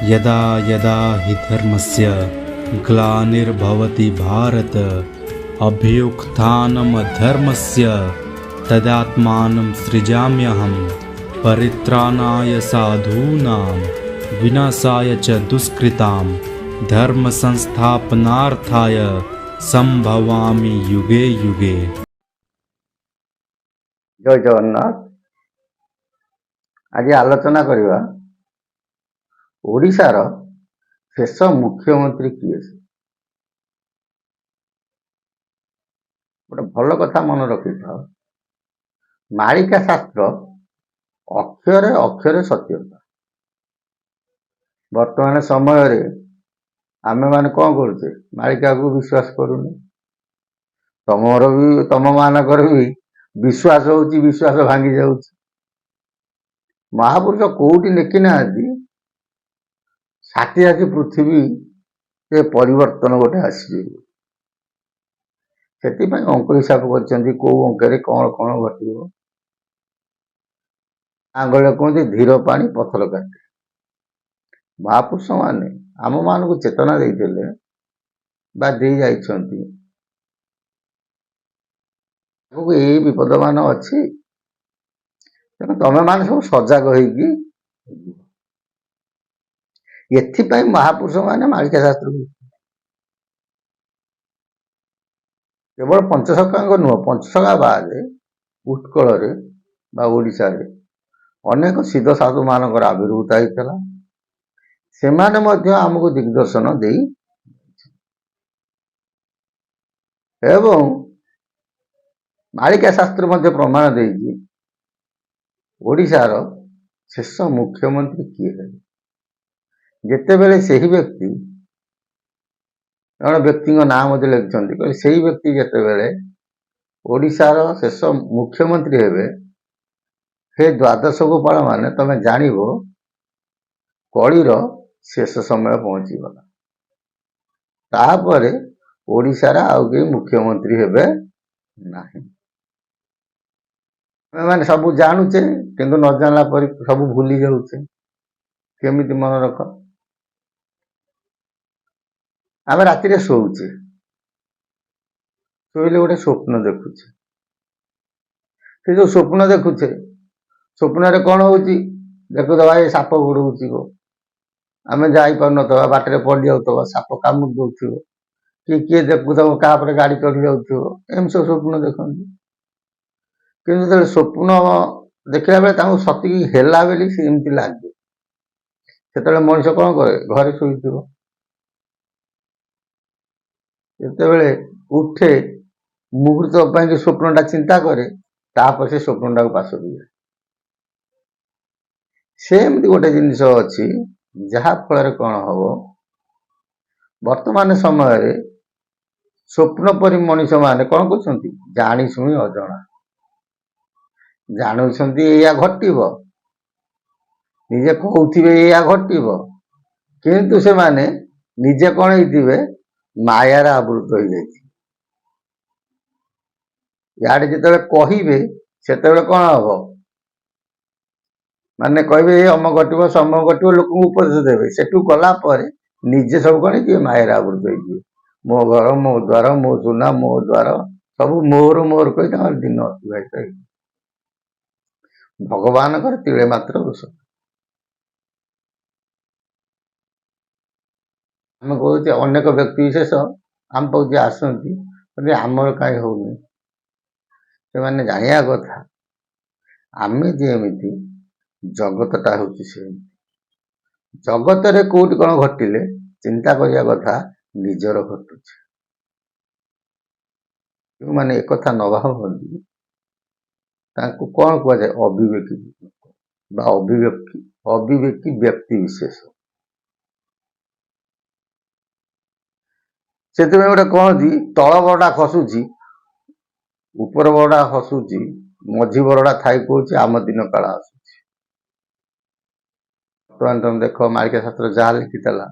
यदा यदा हि धर्मस्य ग्लानिर्भवति भारत अभ्युत्थानमधर्मस्य तदात्मानं सृजाम्यहं परित्राणाय साधूनां विनाशाय च दुष्कृतां धर्म संस्थापनार्थाय संभवामि युगे युगे। जय जगन्नाथ। आज आलोचना करवा ओडिशार शेष मुख्यमंत्री किए से। गोटे भल कथा मन रखि था, मालिका शास्त्र अक्षरे अक्षरे सत्यता। वर्तमान समय रे आमे माने कौन करुचे, मालिका को विश्वास करूने। तमर भी तम मानकर भी विश्वास होची, विश्वास भांगी जाउची। महापुरुष कोउटी लेखि नाहांती साथी साथी पृथ्वी से परिवर्तन गोटे आसी। ସେଥିପାଇଁ ଅଙ୍କ ହିସାବ କରିଛନ୍ତି କୋଉ ଅଙ୍କରେ କଣ କଣ ଘଟିବ। ଆଙ୍ଗଳେ କୁହନ୍ତି ଧୀର ପାଣି ପଥର କାଟେ। ମହାପୁରୁଷ ମାନେ ଆମ ମାନଙ୍କୁ ଚେତନା ଦେଇଥିଲେ ବା ଦେଇ ଯାଇଛନ୍ତି, ଆଗକୁ ଏଇ ବିପଦମାନ ଅଛି, ତେଣୁ ତମେ ମାନେ ସବୁ ସଜାଗ ହେଇକି। ଏଥିପାଇଁ ମହାପୁରୁଷ ମାନେ ମାଳିକା ଶାସ୍ତ୍ରକୁ କେବଳ ପଞ୍ଚସଖାଙ୍କ ନୁହଁ, ପଞ୍ଚସଖା ବାଦେ ଉତ୍କଳରେ ବା ଓଡ଼ିଶାରେ ଅନେକ ସିଦ୍ଧ ସାଧୁ ମାନଙ୍କର ଆବିର୍ଭୂତ ହେଇଥିଲା। ସେମାନେ ମଧ୍ୟ ଆମକୁ ଦିଗ୍ଦର୍ଶନ ଦେଇ ଏବଂ ମାଳିକା ଶାସ୍ତ୍ର ମଧ୍ୟ ପ୍ରମାଣ ଦେଇଛି ଓଡ଼ିଶାର ଶେଷ ମୁଖ୍ୟମନ୍ତ୍ରୀ କିଏ ହେଲେ। ଯେତେବେଳେ ସେହି ବ୍ୟକ୍ତି, ଜଣେ ବ୍ୟକ୍ତିଙ୍କ ନାଁ ମଧ୍ୟ ଲେଖିଛନ୍ତି, କହିଲେ ସେହି ବ୍ୟକ୍ତି ଯେତେବେଳେ ଓଡ଼ିଶାର ଶେଷ ମୁଖ୍ୟମନ୍ତ୍ରୀ ହେବେ, ସେ ଦ୍ୱାଦଶ ଗୋପାଳ ମାନେ ତମେ ଜାଣିବ କଳିର ଶେଷ ସମୟ ପହଞ୍ଚିଗଲା। ତାପରେ ଓଡ଼ିଶାରେ ଆଉ କେହି ମୁଖ୍ୟମନ୍ତ୍ରୀ ହେବେ ନାହିଁ। ଆମେ ସବୁ ଜାଣୁଛେ, କିନ୍ତୁ ନ ଜାଣିଲା ପରେ ସବୁ ଭୁଲି ଯାଉଛେ। କେମିତି ମନେ ରଖ, ଆମେ ରାତିରେ ଶୋଉଛେ, ଶୋଇଲେ ଗୋଟେ ସ୍ୱପ୍ନ ଦେଖୁଛେ। ସେ ଯୋଉ ସ୍ୱପ୍ନ ଦେଖୁଛେ, ସ୍ୱପ୍ନରେ କଣ ହଉଛି ଦେଖୁଥିବା, ଏ ସାପ ଗୋଡଉଥିବ, ଆମେ ଯାଇପାରୁନଥିବା, ବାଟରେ ପଡି ଯାଉଥିବା, ସାପ କାମୁଡ଼ି ଦଉଥିବ, କିଏ ଦେଖୁଥିବ କାହା ଉପରେ ଗାଡି ଚଢି ଯାଉଥିବ, ଏମିତି ସବୁ ସ୍ୱପ୍ନ ଦେଖନ୍ତି। କିନ୍ତୁ ଯେତେବେଳେ ସ୍ୱପ୍ନ ଦେଖିଲା ବେଳେ ତାଙ୍କୁ ସତିକି ହେଲା ବୋଲି ସେ ଏମିତି ଲାଗେ, ସେତେବେଳେ ମଣିଷ କଣ କରେ, ଘରେ ଶୋଇଥିବ, ଯେତେବେଳେ ଉଠେ ମୁହୂର୍ତ୍ତ ପାଇଁ ସ୍ୱପ୍ନଟା ଚିନ୍ତା କରେ, ତାପରେ ସେ ସ୍ୱପ୍ନଟାକୁ ପାସୋରି ଯାଏ। ସେମିତି ଗୋଟେ ଜିନିଷ ଅଛି, ଯାହା ଫଳରେ କଣ ହବ, ବର୍ତ୍ତମାନ ସମୟରେ ସ୍ୱପ୍ନ ପରି ମଣିଷ ମାନେ କଣ କରୁଛନ୍ତି, ଜାଣି ଶୁଣି ଅଜଣା। ଜାଣୁଛନ୍ତି ଏଇଆ ଘଟିବ, ନିଜେ କହୁଥିବେ ଏଇଆ ଘଟିବ, କିନ୍ତୁ ସେମାନେ ନିଜେ କଣ ହେଇଥିବେ, ମାୟାରେ ଆବୃତ ହେଇଯାଇଥିବେ। ଇଆଡେ ଯେତେବେଳେ କହିବେ, ସେତେବେଳେ କଣ ହବ, ମାନେ କହିବେ ଏ ଅମ ଘଟିବ ସମ ଘଟିବ, ଲୋକଙ୍କୁ ଉପଦେଶ ଦେବେ। ସେଠୁ ଗଲା ପରେ ନିଜେ ସବୁ କଣ ହେଇଯିବେ, ମାୟାରେ ଆବୃତ ହେଇଯିବେ। ମୋ ଘର, ମୋ ଦ୍ୱାର, ମୋ ସୁନା, ମୋ ଦ୍ୱାର, ସବୁ ମୋର ମୋର କହି ତାଙ୍କର ଦିନ ଅତିବାହିତ ହେଇଯିବ। ଭଗବାନଙ୍କର ତିଳେ ମାତ୍ର ଦୋଷ। ଆମେ କହୁଛେ ଅନେକ ବ୍ୟକ୍ତି ବିଶେଷ ଆମ ପାଖକୁ ଆସନ୍ତି, ଆମର କାହିଁ ହଉନି। ସେମାନେ ଜାଣିବା କଥା, ଆମେ ଯେମିତି ଜଗତଟା ହଉଛି ସେମିତି। ଜଗତରେ କୋଉଠି କଣ ଘଟିଲେ ଚିନ୍ତା କରିବା କଥା, ନିଜର ଘଟୁଛି। ଯେଉଁମାନେ ଏକଥା ନ ଭାବନ୍ତି ତାଙ୍କୁ କଣ କୁହାଯାଏ, ଅବିବେକୀ ବା ଅବିବେକୀ ବ୍ୟକ୍ତି ବିଶେଷ। ସେଥିପାଇଁ ଗୋଟେ କହନ୍ତି, ତଳ ବରଡା ଖସୁଛି, ଉପର ବରଡା ଖସୁଛି, ମଝି ବରଡା ଥାଇ କହୁଛି ଆମ ଦିନ କାଳ ଆସୁଛି। ବର୍ତ୍ତମାନ ତମେ ଦେଖ, ମାଳିକା ଶାସ୍ତ୍ର ଯାହା ଲେଖିଥିଲା,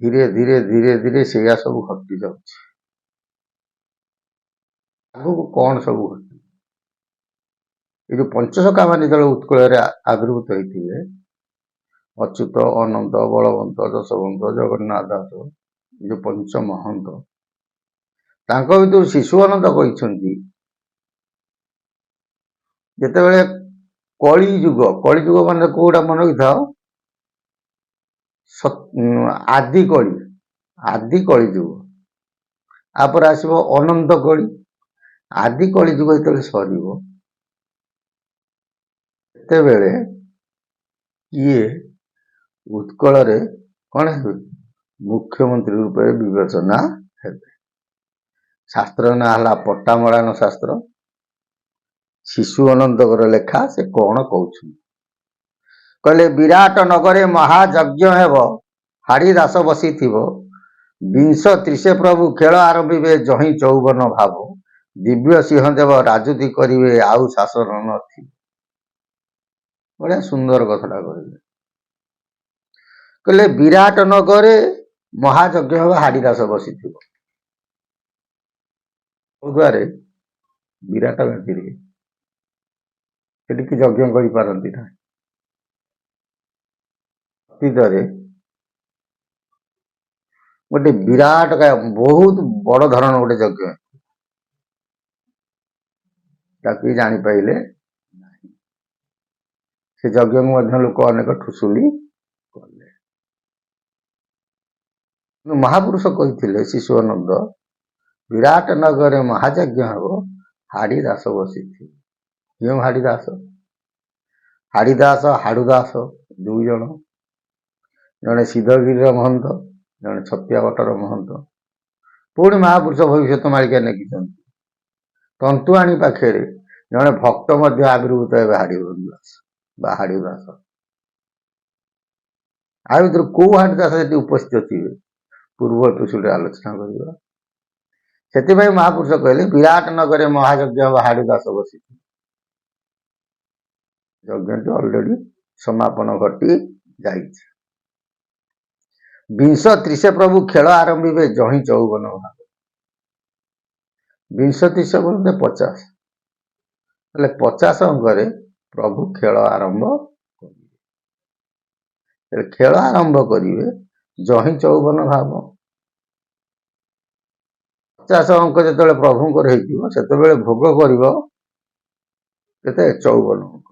ଧୀରେ ଧୀରେ ଧୀରେ ଧୀରେ ସେଇଆ ସବୁ ଘଟି ଯାଉଛି। ଆଗକୁ କଣ ସବୁ ଘଟିବ। ଏ ଯୋଉ ପଞ୍ଚସଖା ମାନେ ଯେତେବେଳେ ଉତ୍କଳରେ ଆବିର୍ଭୂତ ହେଇଥିବେ, ଅଚ୍ୟୁତ, ଅନନ୍ତ, ବଳବନ୍ତ, ଯଶବନ୍ତ, ଜଗନ୍ନାଥ ଦାସ, ଏ ଯୋଉ ପଞ୍ଚ ମହନ୍ତ, ତାଙ୍କ ଭିତରୁ ଶିଶୁ ଅନନ୍ତ କହିଛନ୍ତି ଯେତେବେଳେ କଳିଯୁଗ ମାନେ କୋଉଟା ମନେ ରଖିଥାଅ, ଆଦି କଳିଯୁଗ, ତାପରେ ଆସିବ ଅନନ୍ତ କଳି। ଆଦି କଳିଯୁଗ ଯେତେବେଳେ ସରିବ, ସେତେବେଳେ କିଏ ଉତ୍କଳରେ କଣ ହେବେ? ମୁଖ୍ୟମନ୍ତ୍ରୀ ରୂପରେ ବିବେଚନା ହେବେ। ଶାସ୍ତ୍ର ନାଁ ହେଲା ପଟ୍ଟାମଳାନ ଶାସ୍ତ୍ର। ଶିଶୁ ଅନନ୍ତଙ୍କର ଲେଖା, ସେ କଣ କହୁଛନ୍ତି କହିଲେ, ବିରାଟ ନଗରେ ମହାଯଜ୍ଞ ହେବ, ହାଡ଼ି ଦାସ ବସିଥିବ, ବିଂଶ ତ୍ରିଶେ ପ୍ରଭୁ ଖେଳ ଆରମ୍ଭିବେ, ଯହିଁ ଚଉବନ ଭାବ, ଦିବ୍ୟ ସିଂହଦେବ ରାଜୁତି କରିବେ, ଆଉ ଶାସନ ନଥିବ। ବଢିଆ ସୁନ୍ଦର କଥାଟା କହିଲେ। କହିଲେ ବିରାଟ ନଗରେ ମହାଯଜ୍ଞ ହେବ, ହାଡ଼ି ଦାସ ବସିଥିବ। ଦ୍ୱାରେ ବିରାଟ ଗାନ୍ଧୀରେ ସେଠି କି ଯଜ୍ଞ କରିପାରନ୍ତି ନାହିଁ। ଅତୀତରେ ଗୋଟେ ବିରାଟ ବହୁତ ବଡ ଧରଣ ଗୋଟେ ଯଜ୍ଞ, ତାକୁ ଜାଣିପାରିଲେ ନାହିଁ। ସେ ଯଜ୍ଞକୁ ମଧ୍ୟ ଲୋକ ଅନେକ ଠୁସୁଲି କଲେ। ମହାପୁରୁଷ କହିଥିଲେ ଶିଶୁ ଅନନ୍ତ, ବିରାଟ ନଗରରେ ମହାଯଜ୍ଞ ହେବ, ହାଡ଼ି ଦାସ ବସିଥିବେ। କେଉଁ ହାଡ଼ି ଦାସ? ହାଡ଼ି ଦାସ, ହାଡୁ ଦାସ ଦୁଇ ଜଣ, ଜଣେ ସିଦ୍ଧଗିରିର ମହନ୍ତ, ଜଣେ ଛତିଆ ବଟର ମହନ୍ତ। ପୁଣି ମହାପୁରୁଷ ଭବିଷ୍ୟତ ମାଳିକା ଲେଖିଛନ୍ତି, ତନ୍ତୁଆଣୀ ପାଖରେ ଜଣେ ଭକ୍ତ ମଧ୍ୟ ଆବିର୍ଭୂତ ହେବେ, ହାଡ଼ି ଦାସ ବା ହାଡୁ ଦାସ। ଆ ଭିତରୁ କୋଉ ହାଡ଼ି ଦାସ ସେଠି ଉପସ୍ଥିତ ଥିବେ, ପୂର୍ବ ଏପିସୋଡରେ ଆଲୋଚନା କରିବା। ସେଥିପାଇଁ ମହାପୁରୁଷ କହିଲେ, ବିରାଟ ନଗରରେ ମହାଯଜ୍ଞ ବା ହାଡୁ ଦାସ ବସିଥିବେ। ଯଜ୍ଞଟି ଅଲରେଡି ସମାପନ ଘଟି ଯାଇଛି। ବିଂଶ ତ୍ରିଶେ ପ୍ରଭୁ ଖେଳ ଆରମ୍ଭିବେ, ଯହିଁ ଚଉବନ ଭାବ। ବିଂଶ ତ୍ରିଶ ବୋଲେ 50, ହେଲେ 50 ଅଙ୍କରେ ପ୍ରଭୁ ଖେଳ ଆରମ୍ଭ କରିବେ। ଖେଳ ଆରମ୍ଭ କରିବେ, ଯହିଁ ଚଉବନ ଭାବ। 50 ଅଙ୍କ ଯେତେବେଳେ ପ୍ରଭୁଙ୍କର ହେଇଯିବ, ସେତେବେଳେ ଭୋଗ କରିବ କେତେ? 54 ଅଙ୍କ।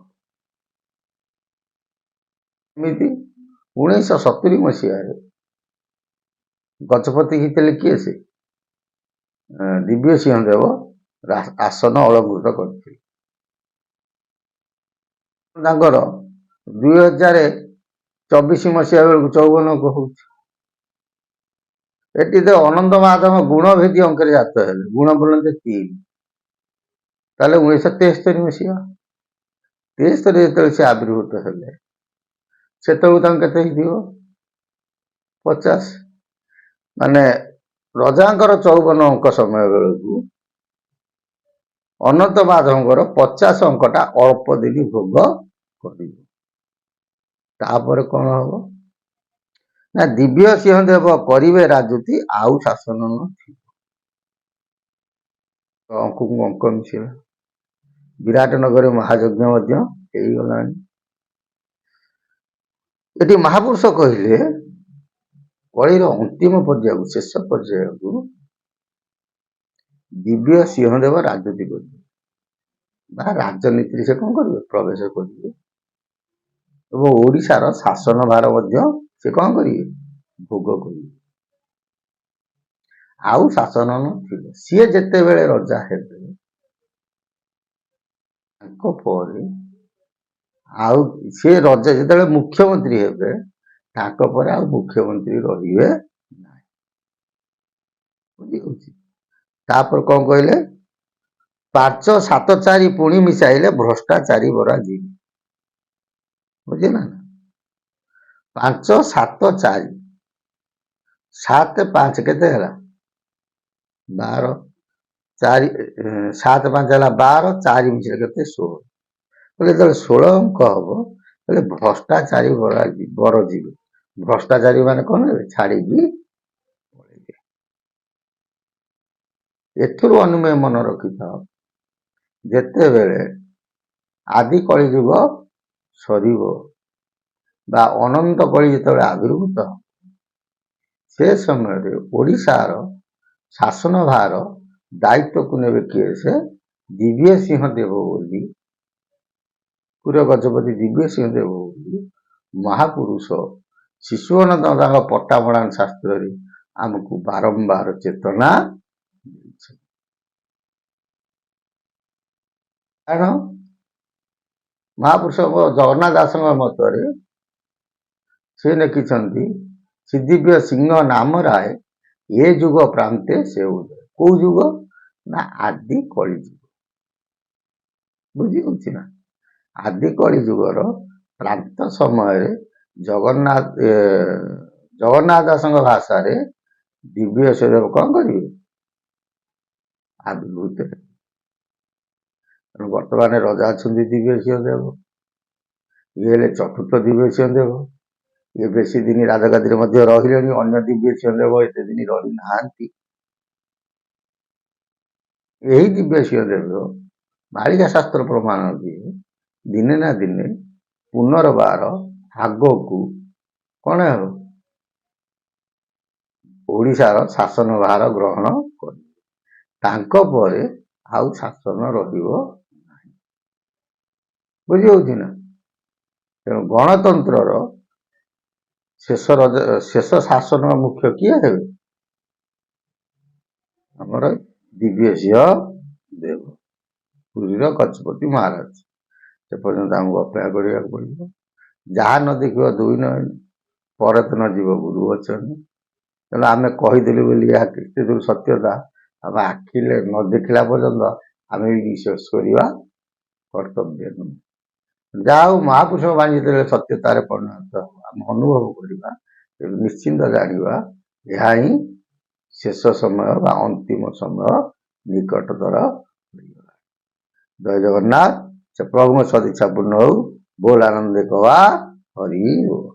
ଏମିତି 1970 ମସିହାରେ ଗଜପତି ହେଇଥିଲେ କିଏ? ସେ ଦିବ୍ୟ ସିଂହଦେବ ଆସନ ଅଳଙ୍କୃତ କରିଥିଲେ। ତାଙ୍କର 2024 ମସିହା ବେଳକୁ 54 ଅଙ୍କ ହଉଛି। ଏଠି ତ ଅନନ୍ତ ମାଧବ ଗୁଣଭେଦୀ ଅଙ୍କରେ ଜାତ ହେଲେ, ଗୁଣ ବୋଲନ୍ତି 3। ତାହେଲେ 1973 ମସିହା, 73 ଯେତେବେଳେ ସେ ଆବିର୍ଭୂତ ହେଲେ, ସେତେବେଳକୁ ତାଙ୍କୁ କେତେ ହେଇଥିବ? 50। ମାନେ ରଜାଙ୍କର 54 ଅଙ୍କ ସମୟ ବେଳକୁ ଅନନ୍ତ ମାଧବଙ୍କର 50 ଅଙ୍କଟା ଅଳ୍ପ ଦିନ ଭୋଗ କରିବ। ତାପରେ କଣ ହବ ନା, ଦିବ୍ୟ ସିଂହଦେବ କରିବେ ରାଜୁତି, ଆଉ ଶାସନ ନଥିବ। ଅଙ୍କକୁ ଅଙ୍କ ମିଶିଲା। ବିରାଟ ନଗରରେ ମହାଯଜ୍ଞ ମଧ୍ୟ ହେଇଗଲାଣି। ଏଠି ମହାପୁରୁଷ କହିଲେ, କଳିର ଅନ୍ତିମ ପର୍ଯ୍ୟାୟକୁ, ଶେଷ ପର୍ଯ୍ୟାୟକୁ ଦିବ୍ୟ ସିଂହଦେବ ରାଜୁତି କରିବେ, ବା ରାଜନୀତିରେ ସେ କଣ କରିବେ? ପ୍ରବେଶ କରିବେ। ଏବଂ ଓଡ଼ିଶାର ଶାସନ ଭାର ମଧ୍ୟ ସେ କଣ କରିବେ? ଭୋଗ କରିବେ। ଆଉ ଶାସନ ନଥିବ। ସିଏ ଯେତେବେଳେ ରଜା ହେବେ, ତାଙ୍କ ପରେ ଆଉ ସେ ରଜା ଯେତେବେଳେ ମୁଖ୍ୟମନ୍ତ୍ରୀ ହେବେ, ତାଙ୍କ ପରେ ଆଉ ମୁଖ୍ୟମନ୍ତ୍ରୀ ରହିବେ ନାହିଁ। ବୁଝିହଉଛି? ତାପରେ କଣ କହିଲେ? 5 7 4 ପୁଣି ମିଶାଇଲେ, ଭ୍ରଷ୍ଟାଚାରୀ ବରା ଯିବେ। ବୁଝିଲା ନା? 5 7 4, 7 5 କେତେ ହେଲା? 12। 4 7 5 ହେଲା 12, 4 ମିଶିଲେ କେତେ? 16। ଯେତେବେଳେ 16 ଅଙ୍କ ହବ, ତାହେଲେ ଭ୍ରଷ୍ଟାଚାରୀ ବର ଯିବେ। ଭ୍ରଷ୍ଟାଚାରୀ ମାନେ କଣ ହେବେ? ଛାଡ଼ିକି ପଳେଇବେ। ଏଥିରୁ ଅନୁମେ ମନେ ରଖିଥାଅ, ଯେତେବେଳେ ଆଦି କଳିଯୁଗ ସରିବ, ବା ଅନନ୍ତ କଳି ଯେତେବେଳେ ଆବିର୍ଭୂତ ହେବ, ସେ ସମୟରେ ଓଡ଼ିଶାର ଶାସନ ଭାର ଦାୟିତ୍ୱକୁ ନେବେ କିଏ? ସେ ଦିବ୍ୟ ସିଂହ ଦେବ ବୋଲି, ପୁର ଗଜପତି ଦିବ୍ୟ ସିଂହ ଦେବ ବୋଲି ମହାପୁରୁଷ ଶିଶୁଅନନ୍ତ ତାଙ୍କ ପଟ୍ଟାମଣାନ ଶାସ୍ତ୍ରରେ ଆମକୁ ବାରମ୍ବାର ଚେତନା ଦେଇଛନ୍ତି। କାରଣ ମହାପୁରୁଷ ଜଗନ୍ନାଥ ଦାସଙ୍କ ମତରେ ସେ ଲେଖିଛନ୍ତି, ଶ୍ରୀଦିବ୍ୟ ସିଂହ ନାମ ରାୟ ଏ ଯୁଗ ପ୍ରାନ୍ତେ ସେ ଉଦୟ। କୋଉ ଯୁଗ? ନା ଆଦି କଳି ଯୁଗ। ବୁଝି ହଉଛି ନା? ଆଦି କଳି ଯୁଗର ପ୍ରାନ୍ତ ସମୟରେ ଜଗନ୍ନାଥ ଦାସଙ୍କ ଭାଷାରେ ଦିବ୍ୟ ସିଂହ କଣ କରିବେ? ଆବିର୍ଭୂତ ହେବେ। ତେଣୁ ବର୍ତ୍ତମାନ ରଜା ଅଛନ୍ତି ଦିବ୍ୟ ସିଂହ ଦେବ, ଇଏ ହେଲେ ଚତୁର୍ଥ ଦିବ୍ୟ ସିଂହ ଦେବ। ଇଏ ବେଶୀ ଦିନ ରାଜଗାଦିରେ ମଧ୍ୟ ରହିଲେଣି, ଅନ୍ୟ ଦିବ୍ୟ ସିଂହ ଦେବ ଏତେ ଦିନ ରହିନାହାନ୍ତି। ଏହି ଦିବ୍ୟ ସିଂହ ଦେବ ମାଳିକା ଶାସ୍ତ୍ର ପ୍ରମାଣ ଦିଏ ଦିନେ ନା ଦିନେ ପୁନର୍ବାର ଆଗକୁ କଣ ହେବ? ଓଡ଼ିଶାର ଶାସନ ଭାର ଗ୍ରହଣ କରିବେ। ତାଙ୍କ ପରେ ଆଉ ଶାସନ ରହିବ ନାହିଁ। ବୁଝି ହଉଛି ନା? ତେଣୁ ଗଣତନ୍ତ୍ରର ଶେଷ ଶାସନ ମୁଖ୍ୟ କିଏ ହେବେ? ଆମର ଦିବ୍ୟ ସିଂହ ଦେବ, ପୁରୀର ଗଜପତି ମହାରାଜ। ସେ ପର୍ଯ୍ୟନ୍ତ ଆମକୁ ଅପେକ୍ଷା କରିବାକୁ ପଡ଼ିବ। ଯାହା ନ ଦେଖିବ ଦୁଇ ନୟନ, ପରେ ତ ନ ଯିବ ଗୁରୁ ବଚନ। ତେଣୁ ଆମେ କହିଦେଲୁ ବୋଲି ଏହା କେତେ ଦୂର ସତ୍ୟତା ଆମେ ଆଖିରେ ନ ଦେଖିଲା ପର୍ଯ୍ୟନ୍ତ ଆମେ ବିଶ୍ୱାସ କରିବା କର୍ତ୍ତବ୍ୟ ନୁହେଁ। ଯାହା ହଉ ମହାପୁରୁଷ ବାଣୀ ଯେତେବେଳେ ସତ୍ୟତାରେ ପରିଣତ ଆମେ ଅନୁଭବ କରିବା, ତେଣୁ ନିଶ୍ଚିନ୍ତ ଜାଣିବା ଏହା ହିଁ ଶେଷ ସମୟ ବା ଅନ୍ତିମ ସମୟ ନିକଟତର ହୋଇଗଲା। ଜୟ ଜଗନ୍ନାଥ। ସେ ପ୍ରଭୁଙ୍କ ସଦିଚ୍ଛା ପୂର୍ଣ୍ଣ ହଉ। ବୋଲ ଆନନ୍ଦେ କବା ହରି ବୋଲ।